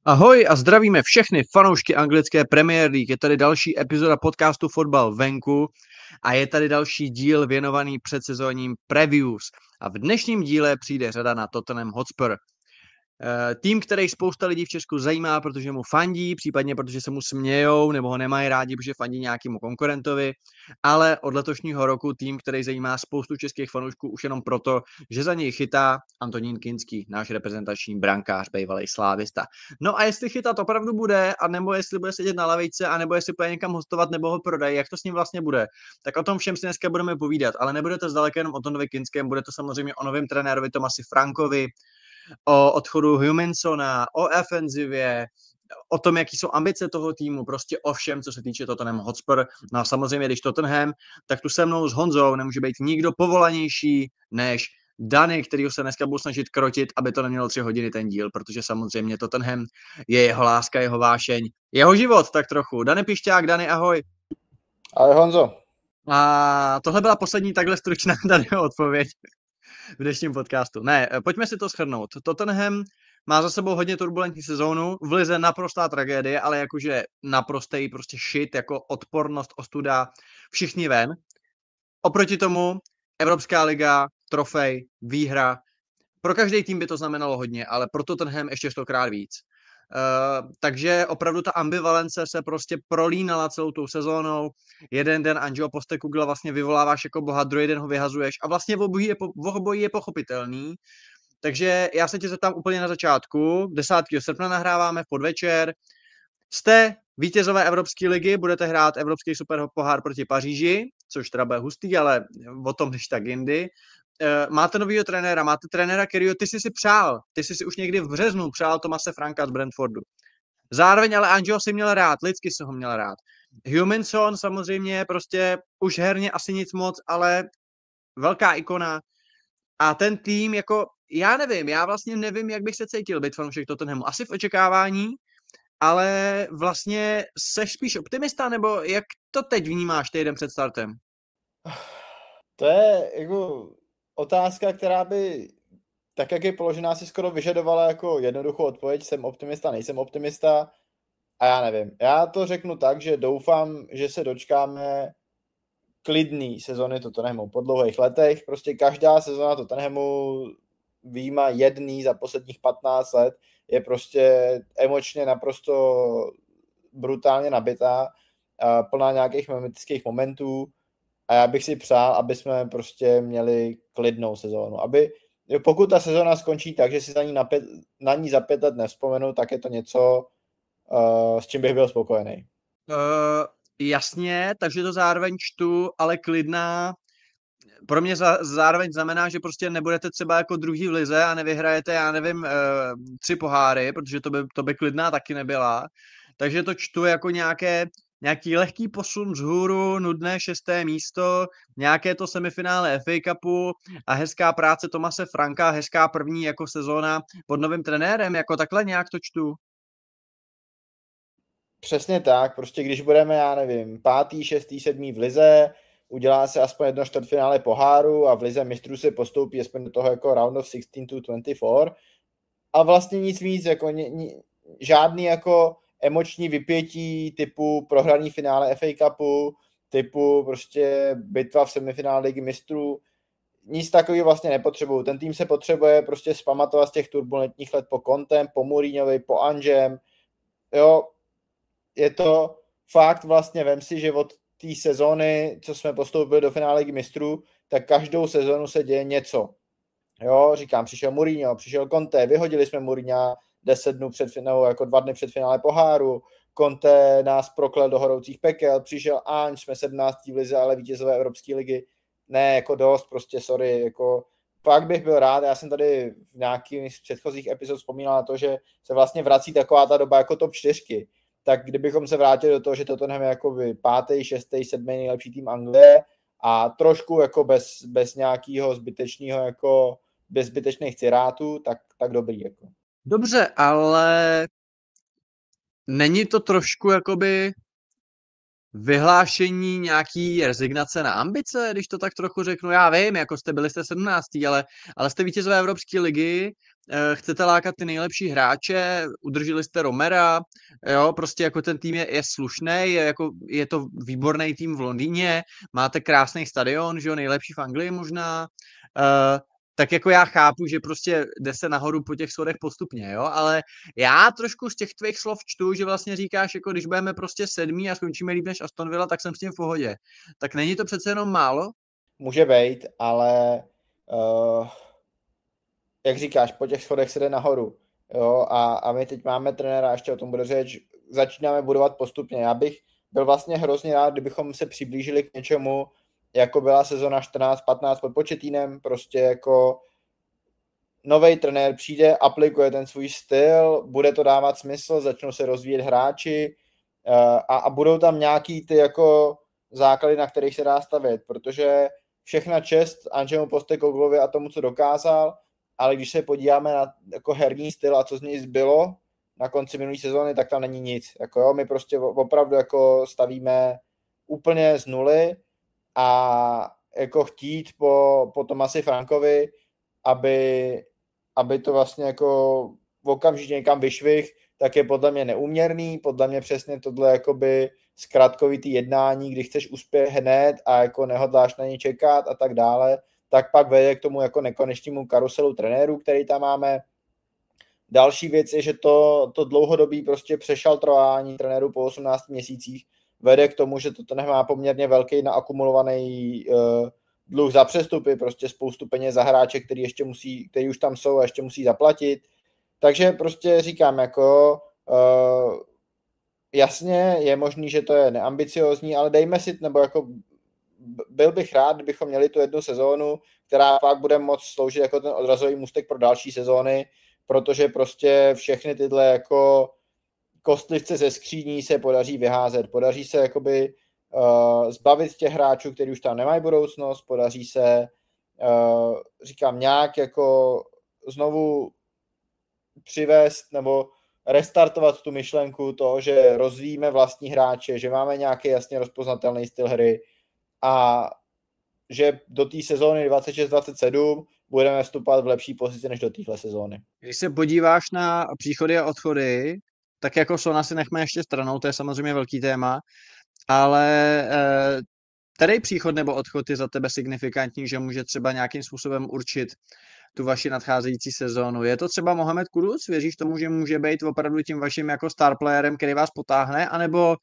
Ahoj a zdravíme všechny fanoušky anglické Premier League. Je tady další epizoda podcastu Fotbal venku a je tady další díl věnovaný předsezónním previews. A v dnešním díle přijde řada na Tottenham Hotspur. Tým, který spousta lidí v Česku zajímá, protože mu fandí, případně protože se mu smějou nebo ho nemají rádi, protože fandí nějakému konkurentovi, ale od letošního roku tým, který zajímá spoustu českých fanoušků už jenom proto, že za něj chytá Antonín Kinský, náš reprezentační brankář, bývalý slávista. No a jestli chytat opravdu bude, a nebo jestli bude sedět na lavičce, a nebo jestli bude někam hostovat, nebo ho prodají, jak to s ním vlastně bude, tak o tom všem si dneska budeme povídat, ale nebude to zdaleka jenom o Tonovi Kinském, bude to samozřejmě o novém trenérovi Tomasi Frankovi, o odchodu Humansona, o ofenzivě, o tom, jaký jsou ambice toho týmu, prostě o všem, co se týče Tottenham Hotspur. No a samozřejmě, když Tottenham, tak tu se mnou s Honzou nemůže být nikdo povolanější než Dany, kterýho se dneska budu snažit krotit, aby to nemělo 3 hodiny ten díl, protože samozřejmě Tottenham je jeho láska, jeho vášeň, jeho život tak trochu. Dany Pišťák, Dany, ahoj. Ahoj Honzo. A tohle byla poslední takhle stručná Danyho odpověď v dnešním podcastu. Ne, pojďme si to shrnout. Tottenham má za sebou hodně turbulentní sezónu, v lize naprostá tragédie, ale jakože naprostej prostě shit, jako odpornost, ostuda, všichni ven. Oproti tomu Evropská liga, trofej, výhra. Pro každý tým by to znamenalo hodně, ale pro Tottenham ještě 100krát víc. Takže opravdu ta ambivalence se prostě prolínala celou tou sezónou. Jeden den Anžeo Postecoglou vlastně vyvoláváš jako boha, druhý den ho vyhazuješ a vlastně obojí je pochopitelný. Takže já se tě zeptám úplně na začátku. 10. srpna nahráváme v podvečer. Jste vítězové Evropské ligy, budete hrát Evropský superpohár proti Paříži, což teda bude hustý, ale o tom když tak jindy. Máte novýho trenéra, máte trenéra, kterýho ty jsi si přál. Ty jsi si už někdy v březnu přál Tomase Franka z Brentfordu. Zároveň ale Anžeo si měl rád, lidsky si ho měl rád. Humanson samozřejmě prostě už herně asi nic moc, ale velká ikona. A ten tým jako, já vlastně nevím, jak bych se cítil být fanoušek Tottenhamu. Asi v očekávání, ale vlastně seš spíš optimista, nebo jak to teď vnímáš týden před startem? To je jako otázka, která by, tak jak je položená, si skoro vyžadovala jako jednoduchou odpověď, jsem optimista, nejsem optimista a já nevím. Já to řeknu tak, že doufám, že se dočkáme klidný sezony Tottenhamu po dlouhých letech. Prostě každá sezona Tottenhamu výjima jedný za posledních 15 let je prostě emočně naprosto brutálně nabitá, plná nějakých mimetických momentů a já bych si přál, aby jsme prostě měli klidnou sezónu. Pokud ta sezóna skončí tak, že si na ní za 5 let nevzpomenu, tak je to něco, s čím bych byl spokojený. Jasně, takže to zároveň čtu, ale klidná pro mě zároveň znamená, že prostě nebudete třeba jako druhý v lize a nevyhrajete, já nevím, 3 poháry, protože to by klidná taky nebyla. Takže to čtu jako nějaký lehký posun vzhůru, nudné 6. místo, nějaké to semifinále FA Cupu a hezká práce Tomase Franka, hezká první jako sezóna pod novým trenérem, jako takhle nějak to čtu. Přesně tak, prostě když budeme, já nevím, 5., 6., 7. v lize, udělá se aspoň jedno čtvrtfinále poháru a v lize mistrů se postoupí aspoň do toho jako round of 16 to 24 a vlastně nic víc, jako žádný jako emoční vypětí typu prohraný finále FA Cupu, typu prostě bitva v semifinále ligy mistrů, nic takového vlastně nepotřebuju. Ten tým se potřebuje prostě zpamatovat z těch turbulentních let po Contem, po Mourinhovi, po Angem, jo, je to fakt vlastně, vem si, že od té sezóny, co jsme postoupili do finále ligy mistrů, tak každou sezonu se děje něco. Jo, říkám, přišel Mourinho, přišel Conte, vyhodili jsme Mourinha 10 dnů před finálem, jako 2 dny před finále poháru, Conte nás proklel do horoucích pekel, přišel Ange, jsme 17. v lize, ale vítězové Evropské ligy. Ne, jako dost, prostě sorry, jako pak bych byl rád, já jsem tady v nějakých z předchozích epizod vzpomínal na to, že se vlastně vrací taková ta doba jako top 4, tak kdybychom se vrátili do toho, že Tottenham je jakoby 5., 6., 7. nejlepší tým Anglie a trošku jako bez nějakého zbytečného jako bez zbytečných cirátů, tak dobrý. Jako. Dobře, ale není to trošku jakoby vyhlášení nějaký rezignace na ambice, když to tak trochu řeknu? Já vím, jako jste 17. ale jste vítězové Evropské ligy, chcete lákat ty nejlepší hráče, udrželi jste Romera, jo, prostě jako ten tým je slušný, je to výborný tým v Londýně, máte krásný stadion, že jo, nejlepší v Anglii možná, tak jako já chápu, že prostě jde se nahoru po těch schodech postupně, jo, ale já trošku z těch tvých slov čtu, že vlastně říkáš, jako když budeme prostě 7. a skončíme líp než Aston Villa, tak jsem s tím v pohodě. Tak není to přece jenom málo? Může být, ale jak říkáš, po těch schodech se jde nahoru. Jo, a my teď máme trenéra, ještě o tom bude řeč, začínáme budovat postupně. Já bych byl vlastně hrozně rád, kdybychom se přiblížili k něčemu, jako byla sezona 14-15 pod Pochetinem, prostě jako nový trenér přijde, aplikuje ten svůj styl, bude to dávat smysl, začnou se rozvíjet hráči a budou tam nějaký ty jako základy, na kterých se dá stavět, protože všechna čest Anžemu Postecoglouovi a tomu, co dokázal, ale když se podíváme na jako herní styl a co z něj zbylo na konci minulé sezóny, tak tam není nic. Jako jo, my prostě opravdu jako stavíme úplně z nuly a jako chtít po Tomasi Frankovi, aby to vlastně jako okamžitě někam vyšvih, tak je podle mě neúměrný, podle mě přesně tohle jakoby zkratkovitý jednání, kdy chceš úspěch hned a jako nehodláš na ně čekat a tak dále, tak pak vede k tomu jako nekonečnému karuselu trenérů, který tam máme. Další věc je, že to dlouhodobý prostě přešaltrování trenérů po 18 měsících vede k tomu, že to má poměrně velký naakumulovaný dluh za přestupy, prostě spoustu peněz za hráče, který už tam jsou a ještě musí zaplatit. Takže prostě říkám, jako jasně je možný, že to je neambiciozní, ale dejme si, nebo jako byl bych rád, kdybychom měli tu jednu sezónu, která pak bude moct sloužit jako ten odrazový můstek pro další sezóny, protože prostě všechny tyhle jako kostlivce ze skříní se podaří vyházet. Podaří se jakoby zbavit těch hráčů, kteří už tam nemají budoucnost, podaří se, říkám, nějak jako znovu přivést nebo restartovat tu myšlenku toho, že rozvíjíme vlastní hráče, že máme nějaký jasně rozpoznatelný styl hry a že do té sezóny 26-27 budeme vstupovat v lepší pozici než do téhle sezóny. Když se podíváš na příchody a odchody, tak jako Sona si nechme ještě stranou, to je samozřejmě velký téma, ale který příchod nebo odchod je za tebe signifikantní, že může třeba nějakým způsobem určit tu vaši nadcházející sezónu? Je to třeba Mohamed Kudus? Věříš tomu, že může být opravdu tím vaším jako star playerem, který vás potáhne, anebo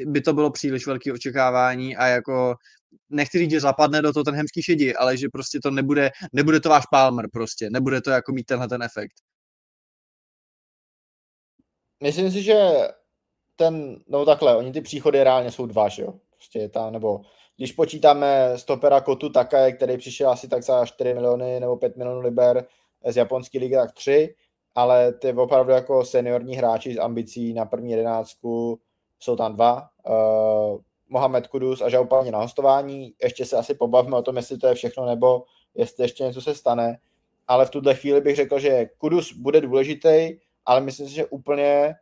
by to bylo příliš velké očekávání a jako nechci říct, že zapadne do tottenhamský šedi, ale že prostě to nebude to váš Palmer prostě, nebude to jako mít tenhle ten efekt. Myslím si, že takhle, oni ty příchody reálně jsou dva, že jo? Prostě je tam, nebo když počítáme stopera Kotu Takaje, který přišel asi tak za 4 miliony nebo 5 milionů liber z japonské ligy, tak 3, ale ty opravdu jako seniorní hráči s ambicí na první 11 jsou tam 2. Mohamed Kudus a João Palhinha na hostování. Ještě se asi pobavíme o tom, jestli to je všechno, nebo jestli ještě něco se stane. Ale v tuhle chvíli bych řekl, že Kudus bude důležitý, ale myslím si, že úplně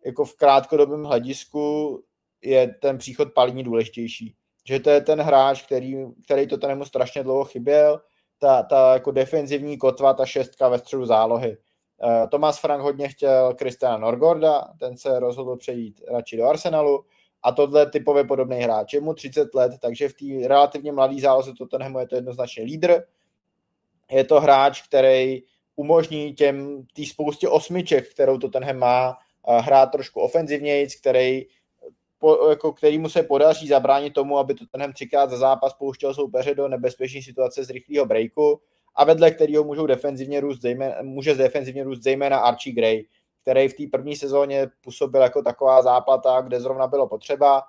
jako v krátkodobém hledisku je ten příchod Palhinhy důležitější. Že to je ten hráč, který to tenemu strašně dlouho chyběl, ta jako defenzivní kotva, ta šestka ve středu zálohy. Thomas Frank hodně chtěl Christiana Norgorda, ten se rozhodl přejít radši do Arsenalu a tohle typově podobný hráč. Je mu 30 let, takže v té relativně mladé záloze Tottenhamu je to jednoznačně lídr. Je to hráč, který umožní té spoustě osmiček, kterou Tottenham má, hrát trošku ofenzivnějc, kterýmu se podaří zabránit tomu, aby Tottenham 3krát za zápas pouštěl soupeře do nebezpečné situace z rychlého breaku a vedle kterého může defenzivně růst zejména Archie Gray, který v té první sezóně působil jako taková záplata, kde zrovna bylo potřeba,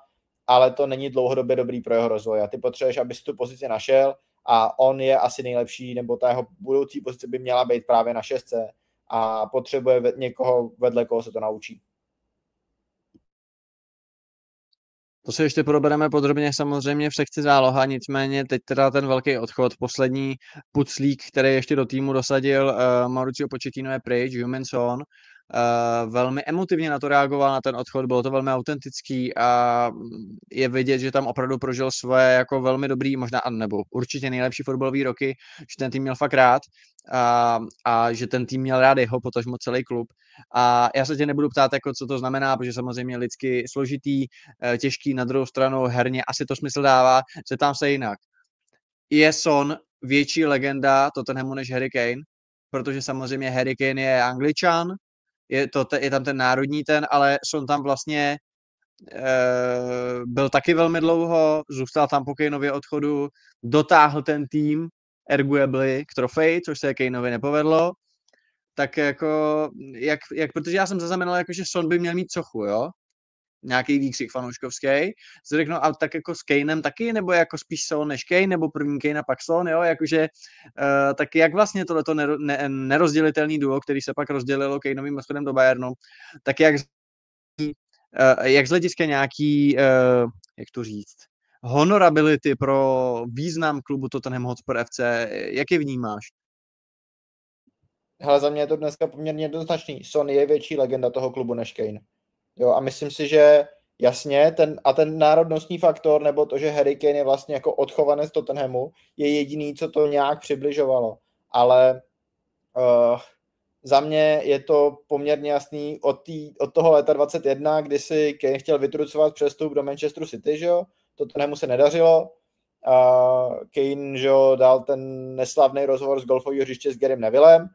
ale to není dlouhodobě dobrý pro jeho rozvoj a ty potřebuješ, aby si tu pozici našel a on je asi nejlepší, nebo ta jeho budoucí pozice by měla být právě na šestce a potřebuje někoho, vedle koho se to naučí. To si ještě probereme podrobně samozřejmě v sekci záloha, nicméně teď teda ten velký odchod, poslední puclík, který ještě do týmu dosadil Mauricio Pochettino je pryč, Heung-min Son, velmi emotivně na to reagoval, na ten odchod, bylo to velmi autentický a je vidět, že tam opravdu prožil svoje jako velmi dobrý, možná, nebo určitě nejlepší fotbalový roky, že ten tým měl fakt rád a že ten tým měl rád jeho, potažmo celý klub. A já se tě nebudu ptát, jako, co to znamená, protože samozřejmě lidsky složitý, těžký, na druhou stranu herně asi to smysl dává, zeptám se jinak. Je Son větší legenda Tottenhamu než Harry Kane? Protože samozřejmě Harry Kane je Angličan, je tam ten národní ale Son tam vlastně byl taky velmi dlouho, zůstal tam po Kaneově odchodu, dotáhl ten tým arguably k trofeji, což se Kaneovi nepovedlo, tak jako, protože já jsem zaznamenal, jako, že Son by měl mít sochu, jo? Nějaký výkřik fanouškovský. Si řeknu, a tak jako s Kanem taky, nebo jako spíš Son než Kane, nebo první Kane a pak Son, jo, jakože tak jak vlastně tohleto nerozdělitelný duo, který se pak rozdělilo Kaneovým odchodem do Bayernu, tak jak z hlediska nějaký, jak to říct, honorability pro význam klubu Tottenham Hotspur FC, jak je vnímáš? Hele, za mě je to dneska poměrně jednoznačný. Son je větší legenda toho klubu než Kane. Jo, a myslím si, že jasně, ten národnostní faktor, nebo to, že Harry Kane je vlastně jako odchovanec Tottenhamu, je jediný, co to nějak přibližovalo. Ale za mě je to poměrně jasný od toho léta 21, kdy si Kane chtěl vytrucovat přestup do Manchesteru City, že jo? Tottenhamu se nedařilo. Kane, že jo, dal ten neslavný rozhovor z golfového hřiště s Garym Nevillem.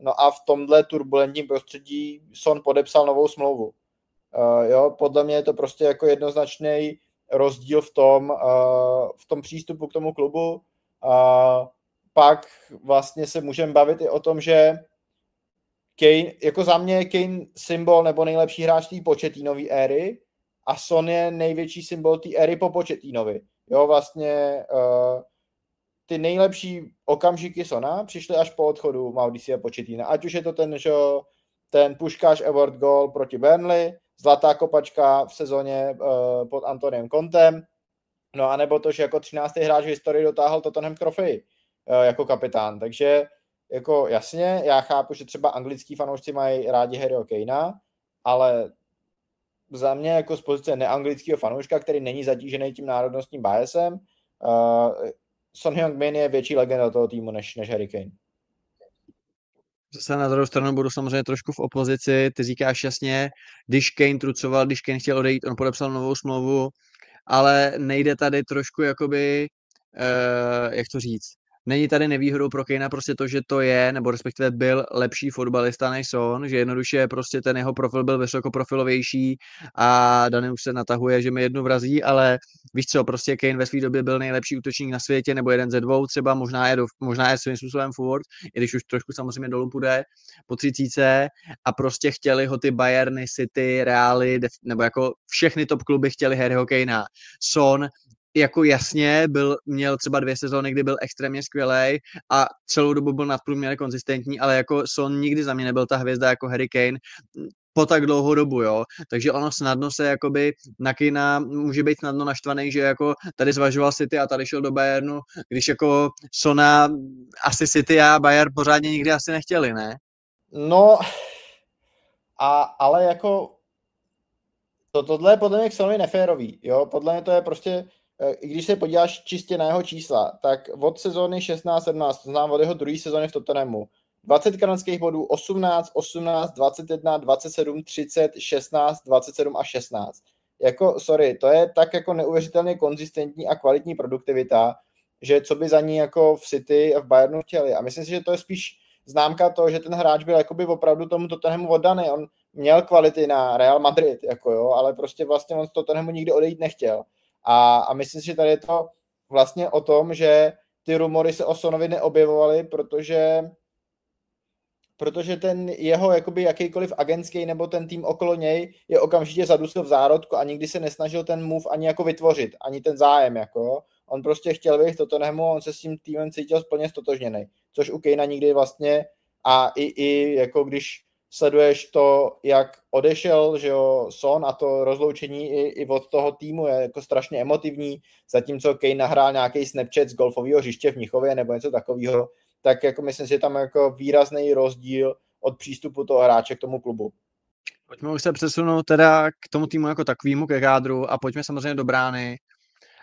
No a v tomhle turbulentním prostředí Son podepsal novou smlouvu. Jo, podle mě je to prostě jako jednoznačný rozdíl v tom přístupu k tomu klubu. Pak vlastně se můžeme bavit i o tom, že Kane, jako za mě je Kane symbol nebo nejlepší hráč té Pochettinovy éry a Son je největší symbol té éry po Pochettinovi. Jo, vlastně ty nejlepší okamžiky Sona přišly až po odchodu Mauricia Pochettina. Ať už je to ten puškáš award goal proti Burnley, zlatá kopačka v sezóně pod Antoniem Contem, no a nebo to, že jako 13. hráč v historii dotáhl Tottenham trofej jako kapitán. Takže jako jasně, já chápu, že třeba anglický fanoušci mají rádi Harryho Kanea, ale za mě jako z pozice neanglického fanouška, který není zatížený tím národnostním biasem, Son Heung-min je větší legenda toho týmu než Harry Kane. Zase na druhou stranu budu samozřejmě trošku v opozici. Ty říkáš jasně, když Kane trucoval, když Kane chtěl odejít, on podepsal novou smlouvu, ale nejde tady trošku jakoby, jak to říct, není tady nevýhodou pro Kanea prostě to, že to je, nebo respektive byl lepší fotbalista než Son, že jednoduše prostě ten jeho profil byl vysokoprofilovější a Dany už se natahuje, že mi jednu vrazí, ale víš co, prostě Kane ve své době byl nejlepší útočník na světě, nebo jeden ze dvou třeba, možná je svým způsobem forward, i když už trošku samozřejmě dolů půjde po 30 a prostě chtěli ho ty Bayerny, City, Reály, nebo jako všechny top kluby chtěli Harryho Kanea. Son jako jasně měl třeba 2 sezóny, kdy byl extrémně skvělej a celou dobu byl nadprůměrně konzistentní, ale jako Son nikdy za mě nebyl ta hvězda jako Harry Kane po tak dlouhou dobu, jo. Takže ono snadno se jakoby na Kanea může být snadno naštvaný, že jako tady zvažoval City a tady šel do Bayernu, když jako Sona asi City a Bayern pořádně nikdy asi nechtěli, ne? No, ale jako tohle je podle mě k Sonovi neférový, jo. Podle mě to je prostě, i když se podíváš čistě na jeho čísla, tak od sezóny 16-17, to znám od jeho druhé sezóny v Tottenhamu, 20 kanadských bodů, 18, 18, 21, 27, 30, 16, 27 a 16. Jako, sorry, to je tak jako neuvěřitelně konzistentní a kvalitní produktivita, že co by za ní jako v City a v Bayernu chtěli. A myslím si, že to je spíš známka toho, že ten hráč byl jakoby opravdu tomu Tottenhamu oddaný. On měl kvality na Real Madrid, jako jo, ale prostě vlastně on z Tottenhamu nikdy odejít nechtěl. A myslím si, že tady je to vlastně o tom, že ty rumory se o Sonovi neobjevovaly, protože ten jeho jakoby jakýkoliv agentský nebo ten tým okolo něj je okamžitě zadusil v zárodku a nikdy se nesnažil ten move ani jako vytvořit, ani ten zájem, jako. On prostě chtěl být v Tottenhamu a on se s tím týmem cítil plně stotožněný, což u Kanea nikdy vlastně a i jako když sleduješ to, jak odešel, že jo, Son a to rozloučení i od toho týmu je jako strašně emotivní, zatímco Kane nahrál nějaký Snapchat z golfového hřiště v Mnichově nebo něco takového, tak jako myslím si, že tam jako výrazný rozdíl od přístupu toho hráče k tomu klubu. Pojďme už se přesunout teda k tomu týmu jako takovému, ke kádru a pojďme samozřejmě do brány.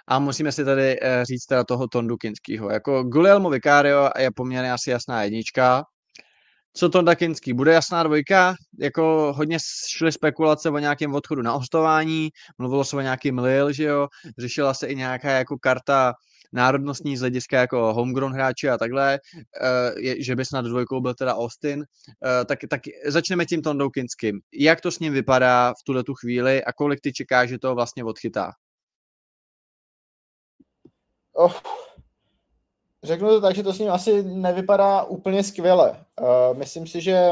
A musíme si tady říct teda toho Tondu Kinskýho. Jako Guglielmo Vicario je poměrně asi jasná jednička. Co Tonda Kinský? Bude jasná dvojka? Jako hodně šly spekulace o nějakém odchodu na hostování, mluvilo se o nějakým Lille, že jo? Řešila se i nějaká jako karta národnostní z hlediska jako homegrown hráči a takhle, že by snad dvojkou byl teda Austin. Tak začneme tím Tondou Kinským. Jak to s ním vypadá v tuhletu chvíli a kolik ty čekáš, že to vlastně odchytá? Řeknu to tak, že to s ním asi nevypadá úplně skvěle. Myslím si, že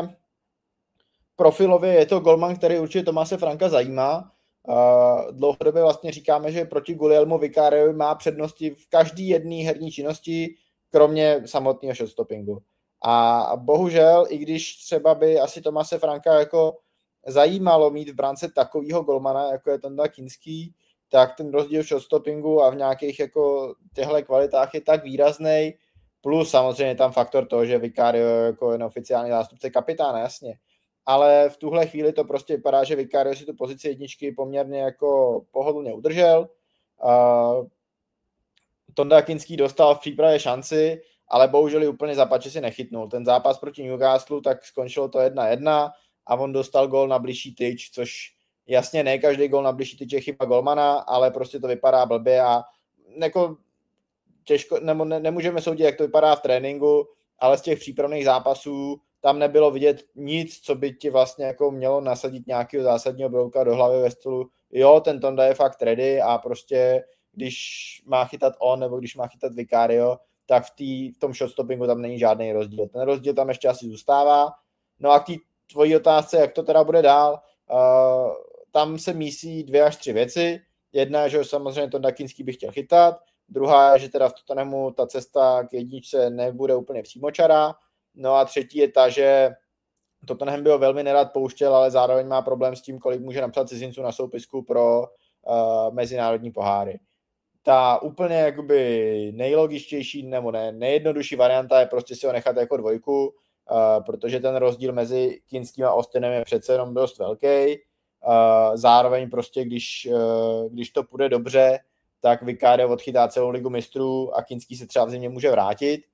profilově je to golman, který určitě Tomase Franka zajímá. Dlouhodobě vlastně říkáme, že proti Guglielmu Vicariovi má přednosti v každý jedné herní činnosti, kromě samotného shotstoppingu. A bohužel, i když třeba by asi Tomase Franka jako zajímalo mít v brance takovýho golmana, jako je Tonda Kinský, tak ten rozdíl v shotstoppingu a v nějakých jako těchto kvalitách je tak výrazný. Plus samozřejmě tam faktor toho, že Vicario jako je neoficiální zástupce kapitána, jasně. Ale v tuhle chvíli to prostě vypadá, že Vicario si tu pozici jedničky poměrně jako pohodlně udržel. Tonda Kinský dostal v přípravě šanci, ale bohužel ji úplně zapače si nechytnul. Ten zápas proti Newcastle, tak skončilo to 1-1 a on dostal gól na blížší tyč, což jasně ne každý gól na blížší tyč je chyba golmana, ale prostě to vypadá blbě a jako těžko, nemůžeme soudit, jak to vypadá v tréninku, ale z těch přípravných zápasů tam nebylo vidět nic, co by ti vlastně jako mělo nasadit nějakého zásadního brouka do hlavy ve stylu, jo, ten Tonda je fakt ready a prostě když má chytat on nebo když má chytat Vicario, tak v tom shotstoppingu tam není žádný rozdíl. Ten rozdíl tam ještě asi zůstává. No a k té tvojí otázce, jak to teda bude dál, tam se mísí 2 až 3 věci. Jedna, že samozřejmě Tonda Kinský by chtěl chytat, druhá je, že teda v Tottenhamu ta cesta k jedničce nebude úplně přímočará. No a třetí je ta, že Tottenham by ho velmi nerad pouštěl, ale zároveň má problém s tím, kolik může napsat cizinců na soupisku pro mezinárodní poháry. Ta úplně jakoby nejlogičtější nebo nejjednodušší varianta je prostě si ho nechat jako dvojku, protože ten rozdíl mezi Kinským a Austinem je přece jenom dost velký. Zároveň prostě, když to půjde dobře, tak Vicario odchytá celou ligu mistrů a Kinský se třeba v zimě může vrátit,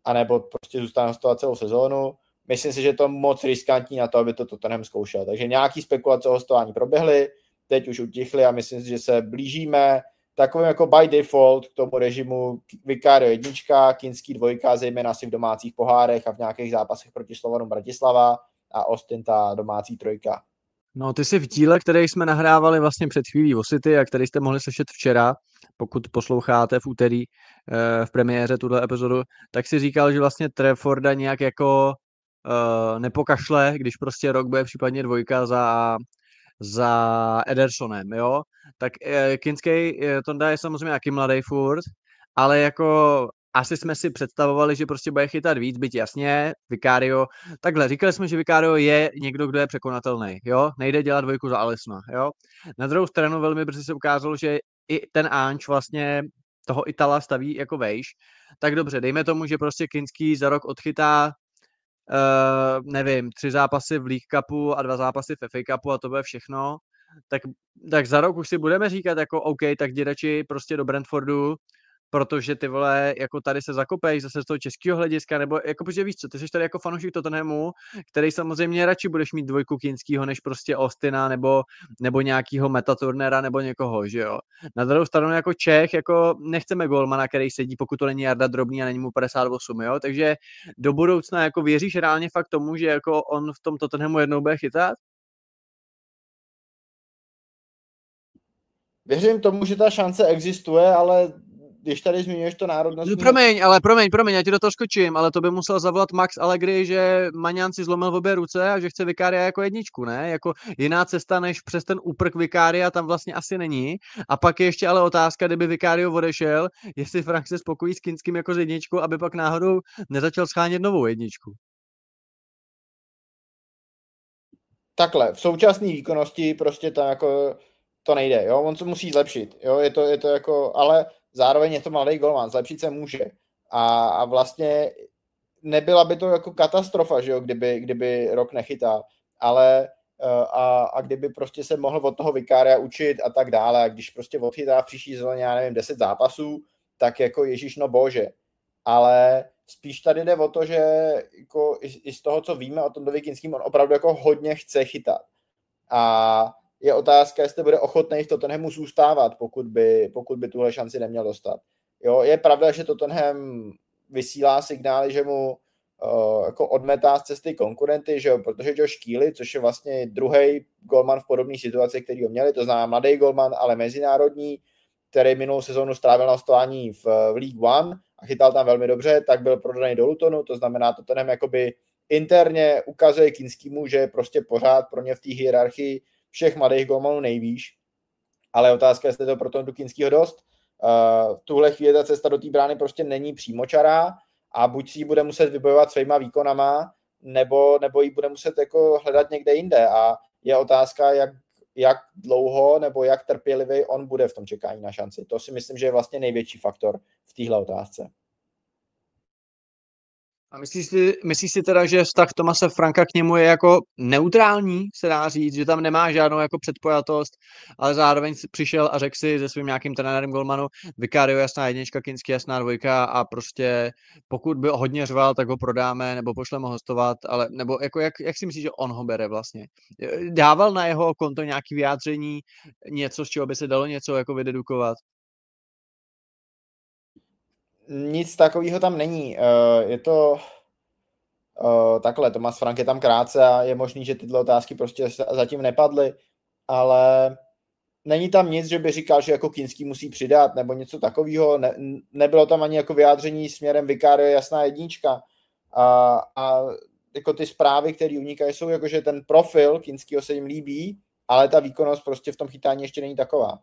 anebo prostě zůstane hostovat celou sezónu. Myslím si, že je to moc riskantní na to, aby to Tottenham zkoušel. Takže nějaký spekulace o hostování proběhly, teď už utichly a myslím si, že se blížíme takovým jako by default k tomu režimu Vicario 1, Kinský 2, zejména asi v domácích pohárech a v nějakých zápasech proti Slovanu Bratislava a Austin ta domácí 3. No, ty jsi v díle, který jsme nahrávali vlastně před chvílí o City a který jste mohli slyšet včera, pokud posloucháte v úterý v premiéře tuhle epizodu, tak si říkal, že vlastně Trafforda nějak jako nepokašle, když prostě rok bude případně 2 za Edersonem, jo? Tak Kinský Tonda je samozřejmě jaký mladý furt, ale jako asi jsme si představovali, že prostě bude chytat víc, byť jasně, Vicario, takhle, říkali jsme, že Vicario je někdo, kdo je překonatelný, jo, nejde dělat 2 za Alisona, jo. Na druhou stranu velmi brzy se ukázalo, že i ten Anč vlastně toho Itala staví jako vejš, tak dobře, dejme tomu, že prostě Kinský za rok odchytá nevím, 3 zápasy v League Cupu a 2 zápasy v FA Cupu a to bude všechno, tak za rok už si budeme říkat jako OK, tak jdi radši prostě do Brentfordu, protože ty vole, jako tady se zakopeš zase z toho českého hlediska, nebo jako, protože víš co, ty jsi tady jako fanoušek Tottenhamu, který samozřejmě radši budeš mít 2 Kinskýho, než prostě Austina, nebo nějakýho Meta Turnera, nebo někoho, že jo. Na druhou stranu jako Čech, jako nechceme golmana, který sedí, pokud to není Jarda Drobný a není mu 58, jo, takže do budoucna jako věříš reálně fakt tomu, že jako on v tom Tottenhamu jednou bude chytat? Věřím tomu, že ta šance existuje, ale když tady zmiňuješ to národnostní... No promiň, já ti do toho skočím, ale to by musel zavolat Max Allegri, že Maňan si zlomil v obě ruce a že chce Vicaria jako 1, ne? Jako jiná cesta než přes ten úprk Vicaria tam vlastně asi není. A pak je ještě ale otázka, kdyby Vicario odešel, jestli Frank se spokojí s Kinským jako s 1, aby pak náhodou nezačal schánět novou 1. Takhle, v současné výkonnosti prostě to jako to nejde, jo, on se musí zlepšit, jo, je to jako, ale zároveň je to mladý golman, zlepšit se může a vlastně nebyla by to jako katastrofa, že jo, kdyby rok nechytal, ale a kdyby prostě se mohl od toho Vicaria učit a tak dále, a když prostě odchytá v příští sezóně, já nevím, 10 zápasů, tak jako ježíš, no bože. Ale spíš tady jde o to, že jako i z toho, co víme o tom Kinským, on opravdu jako hodně chce chytat. A je otázka, jestli bude ochotný v Tottenhamu zůstávat, pokud by tuhle šanci neměl dostat. Jo, je pravda, že Tottenham vysílá signály, že mu jako odmetá z cesty konkurenty, že jo, protože Josh Keely, což je vlastně druhý golman v podobné situaci, který ho měli, to znamená mladý golman, ale mezinárodní, který minulou sezónu strávil na hostování v League One a chytal tam velmi dobře, tak byl prodaný do Lutonu, to znamená, Tottenham jakoby interně ukazuje Kinskýmu, že je prostě pořád pro ně v té hierarchii všech mladých golmanů nejvýš, ale otázka, jestli to pro toho Kinskýho dost. V tuhle chvíli ta cesta do té brány prostě není přímočará a buď si ji bude muset vybojovat svýma výkonama, nebo ji bude muset jako hledat někde jinde a je otázka, jak dlouho nebo jak trpělivý on bude v tom čekání na šanci. To si myslím, že je vlastně největší faktor v téhle otázce. A myslíš si teda, že vztah Thomase Franka k němu je jako neutrální, se dá říct, že tam nemá žádnou jako předpojatost, ale zároveň přišel a řekl si se svým nějakým trenérem golmanu, Vicario jasná jednička, Kinský jasná dvojka a prostě pokud by hodně řval, tak ho prodáme nebo pošleme hostovat, ale nebo jako jak si myslíš, že on ho bere vlastně? Dával na jeho konto nějaké vyjádření, něco, z čeho by se dalo něco jako vydedukovat? Nic takového tam není. Je to takhle, Thomas Frank je tam krátce a je možný, že tyhle otázky prostě zatím nepadly, ale není tam nic, že by říkal, že jako Kinský musí přidat nebo něco takového. Nebylo tam ani jako vyjádření směrem Vicario jasná jednička. A jako ty zprávy, které unikají, jsou jako, že ten profil Kinskýho se jim líbí, ale ta výkonnost prostě v tom chytání ještě není taková.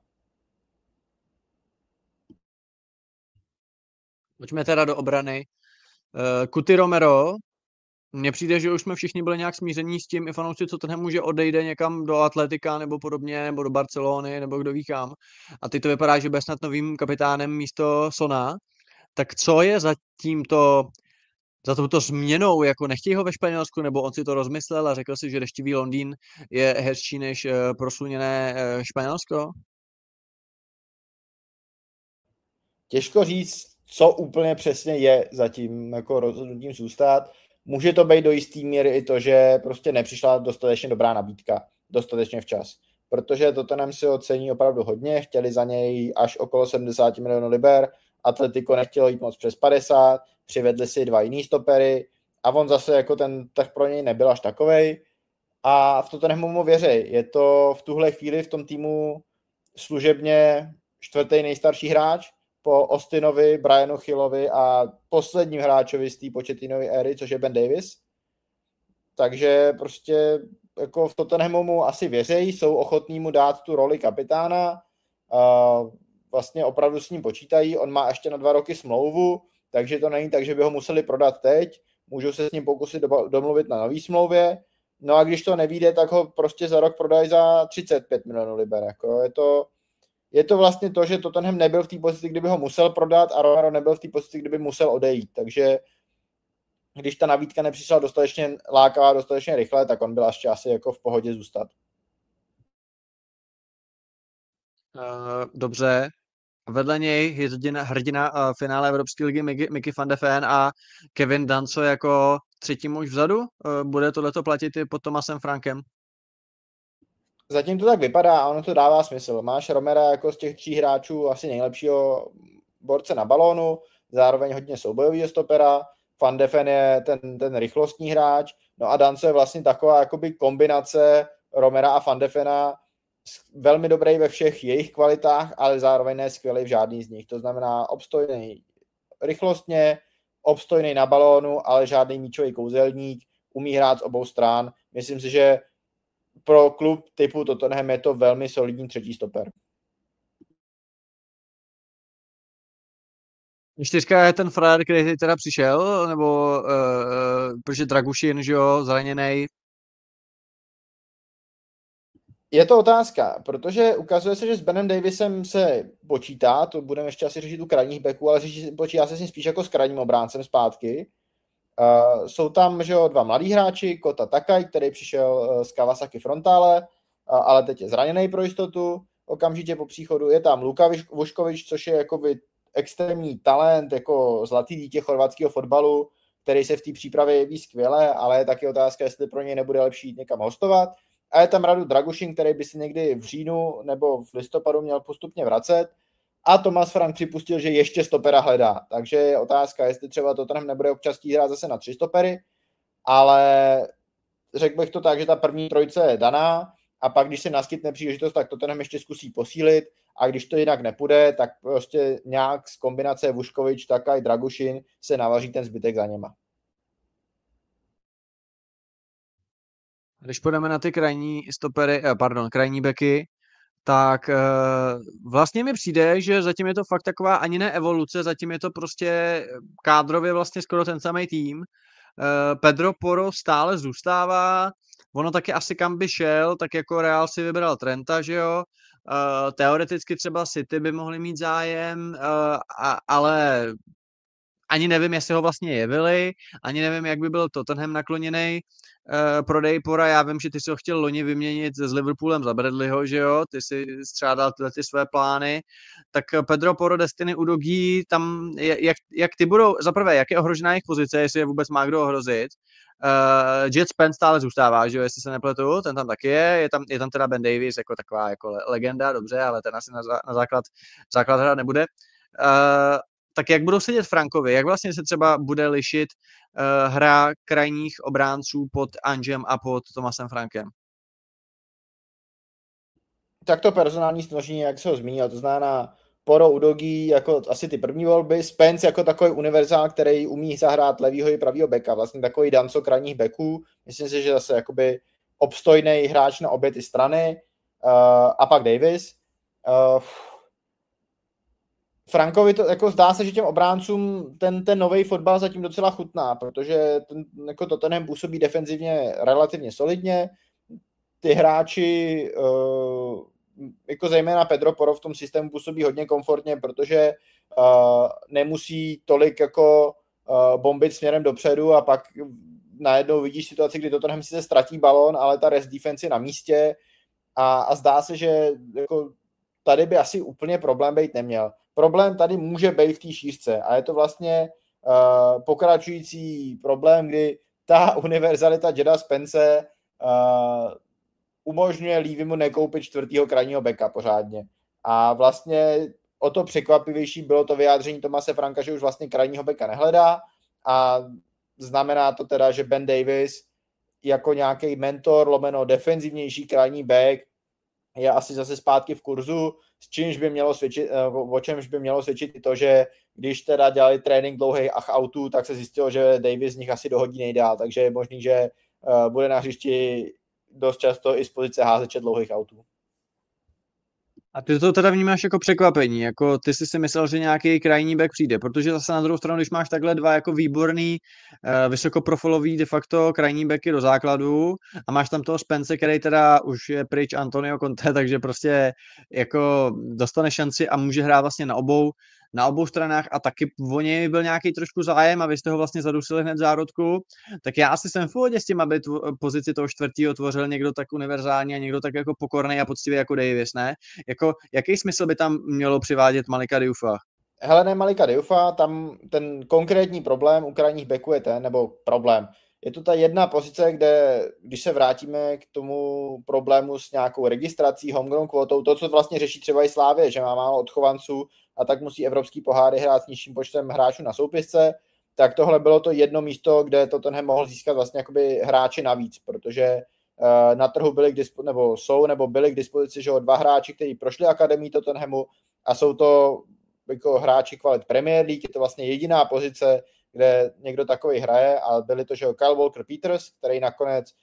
Pojďme teda do obrany. Cuti Romero, mně přijde, že už jsme všichni byli nějak smíření s tím, i fanoušci, co ten může odejde někam do Atletika nebo podobně, nebo do Barcelony, nebo kdo ví kam. A teď to vypadá, že bude snad novým kapitánem místo Sona. Tak co je za touto změnou, jako nechtějí ho ve Španělsku, nebo on si to rozmyslel a řekl si, že deštivý Londýn je hezčí než prosluněné Španělsko? Těžko říct, co úplně přesně je za tím jako rozhodnutím zůstat. Může to být do jistý míry i to, že prostě nepřišla dostatečně dobrá nabídka, dostatečně včas. Protože Tottenham si ho cení opravdu hodně, chtěli za něj až okolo 70 milionů liber, Atletico nechtělo jít moc přes 50, přivedli si 2 jiný stopery a on zase jako ten trh pro něj nebyl až takovej a v Tottenhamu mu věří. Je to v tuhle chvíli v tom týmu služebně 4. nejstarší hráč, po Austinovi, Brianu Hillovi a posledním hráčovi z té Pochettinovy éry, což je Ben Davies. Takže prostě jako v Tottenhamu mu asi věří, jsou ochotní mu dát tu roli kapitána, vlastně opravdu s ním počítají, on má ještě na 2 roky smlouvu, takže to není tak, že by ho museli prodat teď, můžou se s ním pokusit domluvit na nový smlouvě, no a když to nevíde, tak ho prostě za rok prodají za 35 milionů liber. Jako je to vlastně to, že Tottenham nebyl v té pozici, kdyby ho musel prodat a Romero nebyl v té pozici, kdyby musel odejít. Takže když ta nabídka nepřišla dostatečně lákavá, dostatečně rychle, tak on byl ještě asi jako v pohodě zůstat. Dobře. Vedle něj je hrdina finále Evropské ligy Mickey van de Ven a Kevin Danso jako třetí muž vzadu. Bude tohleto platit i pod Thomasem Frankem? Zatím to tak vypadá a ono to dává smysl. Máš Romera jako z těch 3 hráčů asi nejlepšího borce na balónu, zároveň hodně soubojovýho stopera, Van de Ven je ten rychlostní hráč, no a Danco je vlastně taková jakoby kombinace Romera a Van de Vena, velmi dobrý ve všech jejich kvalitách, ale zároveň ne skvělý v žádný z nich. To znamená obstojný rychlostně, obstojný na balónu, ale žádný míčový kouzelník, umí hrát z obou stran. Myslím si, že pro klub typu Tottenham je to velmi solidní třetí stoper. 4 je ten frajer, který teda přišel, nebo protože Dragušin, že jo, zraněnej. Je to otázka, protože ukazuje se, že s Benem Davisem se počítá, to budeme ještě asi řešit u krajních beků, ale počítá se s ním spíš jako s krajním obráncem zpátky. Jsou tam, že jo, dva mladí hráči, Kota Takaj, který přišel z Kawasaki Frontale, ale teď je zraněný pro jistotu, okamžitě po příchodu. Je tam Luka Vuškovič, což je jakoby extrémní talent, jako zlatý dítě chorvatského fotbalu, který se v té přípravě jeví skvěle, ale je taky otázka, jestli pro něj nebude lepší jít někam hostovat. A je tam Radu Dragušin, který by si někdy v říjnu nebo v listopadu měl postupně vracet. A Thomas Frank připustil, že ještě stopera hledá. Takže je otázka, jestli třeba Tottenham nebude občas hrát zase na 3 stopery, ale řekl bych to tak, že ta první trojice je daná a pak, když se naskytne příležitost, tak Tottenham ještě zkusí posílit a když to jinak nepůjde, tak prostě nějak z kombinace Vuškovič, Takaj, Dragušin se navaří ten zbytek za něma. Když půjdeme na ty krajní beky, tak vlastně mi přijde, že zatím je to fakt taková ani ne evoluce, zatím je to prostě kádrově vlastně skoro ten samý tým. Pedro Porro stále zůstává, ono taky asi kam by šel, tak jako Real si vybral Trenta, že jo, teoreticky třeba City by mohli mít zájem, ale ani nevím, jestli ho vlastně jevili, ani nevím, jak by byl Tottenham nakloněný prodej Pora. Já vím, že ty si ho chtěl loni vyměnit s Liverpoolem za Bradleyho, že jo, ty si střádal tyhle ty své plány. Tak Pedro Porro, Destiny Udogie, tam jak ty budou, zaprvé, jak je ohrožená jejich pozice, jestli je vůbec má kdo ohrozit. Jet Spence stále zůstává, že jo, jestli se nepletu, ten tam taky je tam teda Ben Davies jako taková jako legenda, dobře, ale ten asi na základ hrát nebude. Tak jak budou sedět Frankovi? Jak vlastně se třeba bude lišit hra krajních obránců pod Angem a pod Thomasem Frankem? Tak to personální složení, jak se ho zmínil, to znamená Porro, Udogie jako asi ty první volby, Spence jako takový univerzál, který umí zahrát levýho i pravýho beka, vlastně takový danco krajních beků, myslím si, že zase jakoby obstojný hráč na obě ty strany, a pak Davis. Frankovi to jako zdá se, že těm obráncům ten nový fotbal zatím docela chutná, protože jako Tottenham působí defenzivně relativně solidně. Ty hráči, jako zejména Pedro Porro v tom systému působí hodně komfortně, protože nemusí tolik jako bombit směrem dopředu a pak najednou vidíš situaci, kdy Tottenham sice ztratí balón, ale ta rest defense je na místě a zdá se, že jako tady by asi úplně problém být neměl. Problém tady může být v té šířce a je to vlastně pokračující problém, kdy ta univerzalita Jeda Spence umožňuje Levymu nekoupit 4. krajního beka pořádně. A vlastně o to překvapivější bylo to vyjádření Thomase Franka, že už vlastně krajního beka nehledá a znamená to teda, že Ben Davies jako nějaký mentor, lomeno defenzivnější krajní back je asi zase zpátky v kurzu, s čímž by mělo svědčit, o čemž by mělo svědčit i to, že když teda dělali trénink dlouhých autů, tak se zjistilo, že Davies z nich asi dohodí nejdál, takže je možný, že bude na hřišti dost často i z pozice házeče dlouhých autů. A ty to teda vnímáš jako překvapení, jako ty jsi si myslel, že nějaký krajní back přijde, protože zase na druhou stranu, když máš takhle dva jako výborný, vysokoprofilový de facto krajní backy do základu a máš tam toho Spence, který teda už je pryč Antonio Conte, takže prostě jako dostane šanci a může hrát vlastně na obou stranách a taky o něj byl nějaký trošku zájem a vy jste ho vlastně zadusili hned v zárodku, tak já asi jsem v pohodě s tím, aby pozici toho 4. tvořil někdo tak univerzální a někdo tak jako pokorný a poctivý jako Davis, ne? Jako, jaký smysl by tam mělo přivádět Malika Dioufa? Hele, ne Malika Dioufa, tam ten konkrétní problém u krajních backů je ten, nebo problém. Je to ta jedna pozice, kde, když se vrátíme k tomu problému s nějakou registrací, homegrown kvotou, to, co vlastně řeší třeba i Slávě, že má málo odchovanců a tak musí evropský poháry hrát s nižším počtem hráčů na soupisce, tak tohle bylo to jedno místo, kde Tottenham mohl získat vlastně jakoby hráči navíc, protože na trhu byli byli k dispozici, že 2 hráči, kteří prošli akademii Tottenhamu a jsou to jako hráči kvalit Premier League, je to vlastně jediná pozice, kde někdo takový hraje a byli to, že Kyle Walker-Peters, který nakonec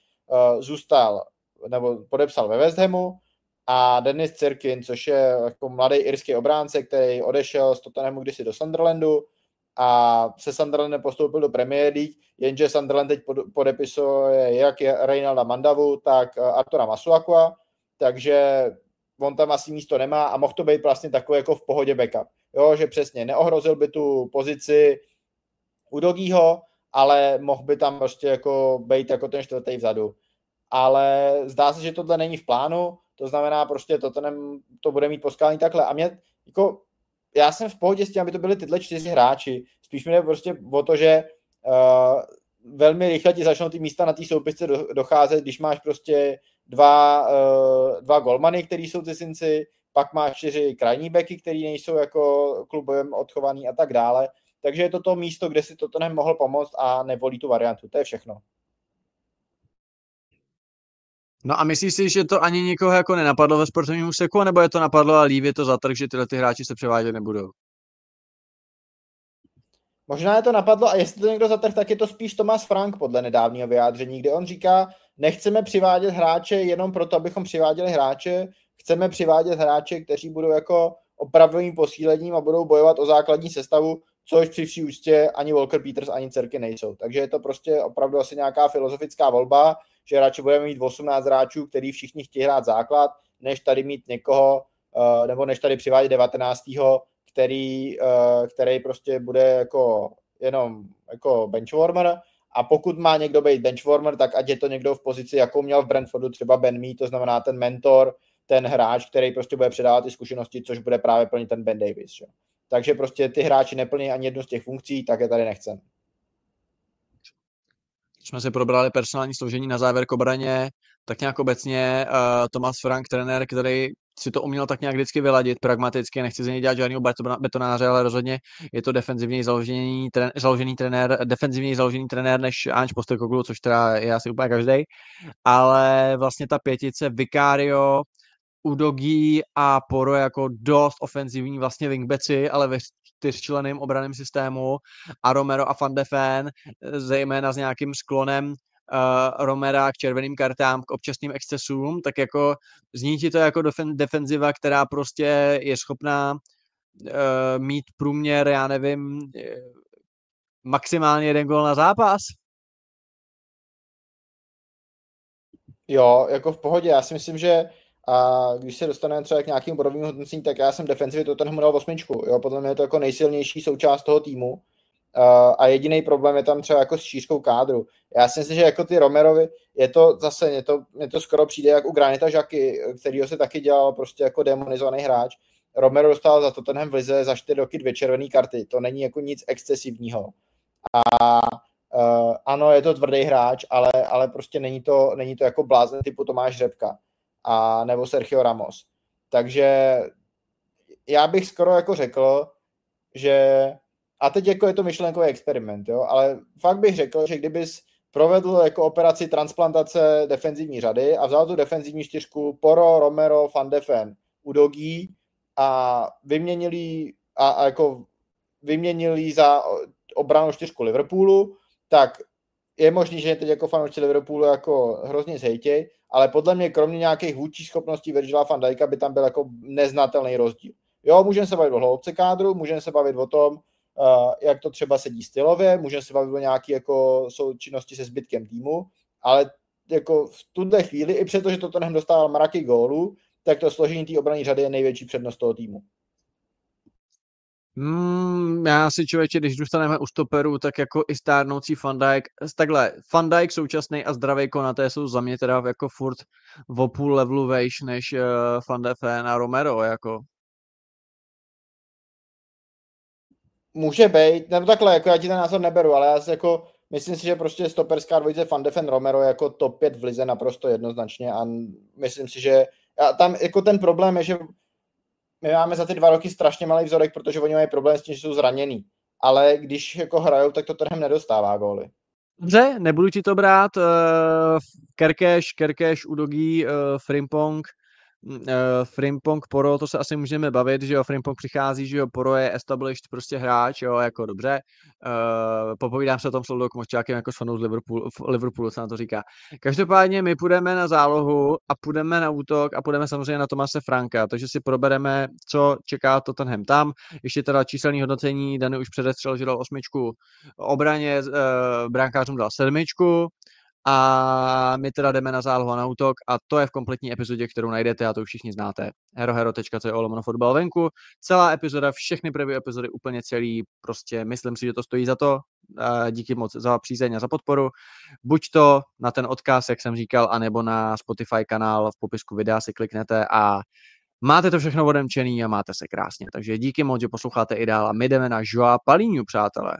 zůstal nebo podepsal ve West Hamu a Dennis Cirkin, což je jako mladý irský obránce, který odešel z Tottenhamu kdysi do Sunderlandu a se Sunderlandem postoupil do Premier League, jenže Sunderland teď podepisuje jak Reynalda Mandavu, tak Artura Masuakua, takže on tam asi místo nemá a mohl to být vlastně takový jako v pohodě backup. Jo, že přesně neohrozil by tu pozici Udogího ale mohl by tam prostě jako být jako ten čtvrtý vzadu. Ale zdá se, že tohle není v plánu, to znamená prostě Tottenham to bude mít poskládaný takhle. A mě, jako, já jsem v pohodě s tím, aby to byly tyhle 4 hráči. Spíš mi jde prostě o to, že velmi rychle ti začnou ty místa na té soupisce docházet, když máš prostě dva golmany, který jsou cizinci, pak máš 4 krajní beky, který nejsou jako klubovým odchovaný a tak dále. Takže je to místo, kde si Tottenham mohl pomoct a nevolí tu variantu. To je všechno. No a myslíš si, že to ani nikoho jako nenapadlo ve sportovním úseku, nebo je to napadlo a Levy to zatrh, že tyhle ty hráči se převádět nebudou? Možná je to napadlo a jestli to někdo zatrh, tak je to spíš Thomas Frank podle nedávného vyjádření, kde on říká, nechceme přivádět hráče jenom proto, abychom přiváděli hráče, chceme přivádět hráče, kteří budou jako opravdovým posílením a budou bojovat o základní sestavu, což při vší úctě ani Walker Peters, ani Cerky nejsou. Takže je to prostě opravdu asi nějaká filozofická volba, že radši budeme mít 18 hráčů, který všichni chtějí hrát základ, než tady mít někoho, nebo než tady přivádět 19. který prostě bude jako jenom jako benchwarmer, a pokud má někdo být benchwarmer, tak ať je to někdo v pozici, jakou měl v Brentfordu třeba Ben Mee, to znamená ten mentor, ten hráč, který prostě bude předávat ty zkušenosti, což bude právě plnit ten Ben Davies. Že? Takže prostě ty hráči neplní ani jednu z těch funkcí, tak je tady nechcem. Jsme si probrali personální složení na závěr k obraně, tak nějak obecně Thomas Frank, trenér, který si to uměl tak nějak vždycky vyladit pragmaticky, nechci z něj dělat žádného betonáře, ale rozhodně je to defenzivněji založený trenér než Ange Postecoglou, což teda je asi úplně každý. Ale vlastně ta pětice Vicario, Udogie a Poro jako dost ofenzivní vlastně wingbacki, ale ve 4členném obranném systému, a Romero a Van de Ven, zejména s nějakým sklonem Romera k červeným kartám, k občasným excesům, tak jako zní ti to jako defenziva, která prostě je schopná mít průměr, já nevím, maximálně 1 gól na zápas? Jo, jako v pohodě. Já si myslím, že když se dostaneme třeba k nějakým bodovým hodnocení, tak já jsem defenzivě Tottenhamu dal 8. Jo, podle mě je to jako nejsilnější součást toho týmu. A jediný problém je tam třeba jako s šířkou kádru. Já si myslím, že jako ty Romerovi, je to zase, mě to skoro přijde jak u Granita Xhaky, kterýho se taky dělal prostě jako demonizovaný hráč. Romero dostal za Tottenham v lize za 4 roky 2 červené karty. To není jako nic excesivního. A ano, je to tvrdý hráč, ale prostě není to jako blázen typu Tomáš Řepka a nebo Sergio Ramos. Takže já bych skoro jako řekl, že a teď jako je to myšlenkový experiment, jo, ale fakt bych řekl, že kdybys provedl jako operaci transplantace defenzivní řady a vzal tu defenzivní 4 Poro, Romero, Van de Ven, Udogie a vyměnili za obranu 4 Liverpoolu, tak je možný, že teď jako fanoušci Liverpoolu jako hrozně zhejtěj, ale podle mě kromě nějakých vůdčích schopností Virgila van Dijka by tam byl jako neznatelný rozdíl. Jo, můžeme se bavit o hloubce kádru, můžeme se bavit o tom, jak to třeba sedí stylově, můžeme se bavit o nějaké jako součinnosti se zbytkem týmu, ale jako v tuhle chvíli, i přeto, že Tottenham dostával mraky gólů, tak to složení té obranné řady je největší přednost toho týmu. Já si, člověče, když zůstaneme u stoperů, tak jako i stárnoucí Van Dijk, takhle, Van Dijk současný a zdravý Konaté jsou za mě teda jako furt o půl levelu vejš než Van de Ven a Romero, jako. Může být, nebo takhle, jako já ti ten názor neberu, ale já si jako myslím si, že prostě stoperská dvojice Van de Ven Romero jako top 5 v lize naprosto jednoznačně a myslím si, že tam jako ten problém je, že my máme za ty 2 roky strašně malý vzorek, protože oni mají problém s tím, že jsou zranění. Ale když jako hrajou, tak to Tottenham nedostává góly. Dobře, nebudu ti to brát. Kerkeš, Udogie, Frimpong, Poro, to se asi můžeme bavit, že jo, Frimpong přichází, že jo, Poro je established prostě hráč, jo, jako dobře. Popovídám se o tom s Loudou Kmoščákem jako s fanou z Liverpoolu, co na to říká. Každopádně my půjdeme na zálohu a půjdeme na útok a půjdeme samozřejmě na Thomase Franka, takže si probereme, co čeká Tottenham tam. Ještě teda číselný hodnocení, Dany už předestřel, že dal 8, obraně, brankářům dal 7, a my teda jdeme na zálohu a na útok a to je v kompletní epizodě, kterou najdete a to už všichni znáte. herohero.co venku. Celá epizoda, všechny první epizody úplně celý, prostě myslím si, že to stojí za to. díky moc za přízeň a za podporu. Buď to na ten odkaz, jak jsem říkal, anebo na Spotify kanál v popisku videa si kliknete a máte to všechno odemčený a máte se krásně. Takže díky moc, že posloucháte i dál a my jdeme na Joa Palíňu, přátelé.